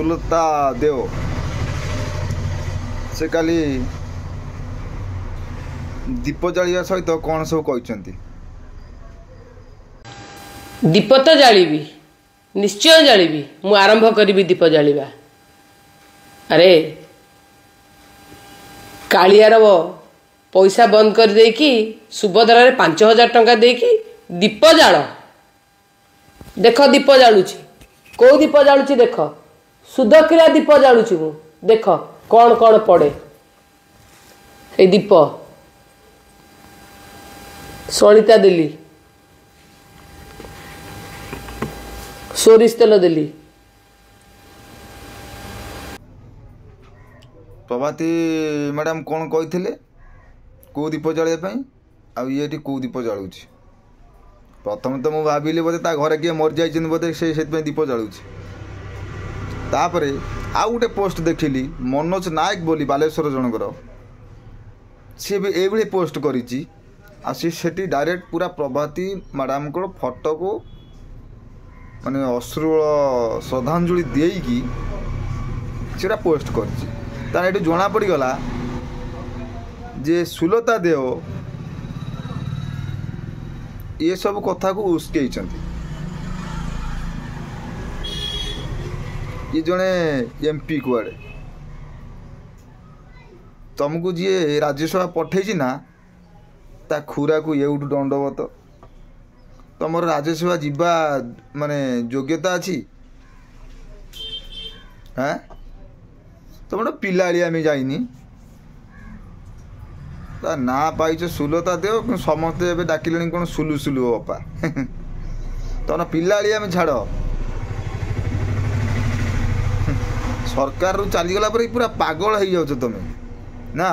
ସୁଲତା ଦେଓ से काली दीप जालिया सहित कौन सब कहते? दीप तो जालिबी, निश्चय जालिबी। मु आरंभ करी दीप जालिबा। अरे कालियार पैसा बंद कर देकी सुभद्रा 5,000 टंका देकी दीप जाल। देख दीप जालुची, कौ दीप जालुची देख, सुदकिला दीप जालुची मु। देख कौन कौन पड़े ए दीप। सलिता देली, सोरिष तेल देली। प्रभाती मैडम कौन कहते कौ दीप जालिया आ ये कौ दीप जालुची? प्रथम तो मुझे भाविली बोधे ता घरे किए मरी जाइए बोधे से दीप जालुची। तापर आउ गोटे पोस्ट देखिली मनोज नायक बोली बालेश्वर जनकर सी भी ये पोस्ट करी सी डायरेक्ट पूरा प्रभाती मैडम को फोटो को माने अश्रुल श्रद्धांजलि देकी सीटा पोस्ट कर जना पड़गला जे सुलता देव ये सब कथा को उस्के ये जड़े एमपी कुआड़े तुमको जी राज्यसभा पठे ना ता खुरा को ये दंडवत तुम राज्यसभा जीवा माने योग्यता अच्छी? हाँ तुम पिलाड़िया में जाइनी ता ना पाइच सुलता देव समस्ते डाकिले कौन सुलु सुलु बापा तुम पिलाड़िया में छाड़ सरकार रू चलीगला पूरा पागल हो जाओ तुम ना।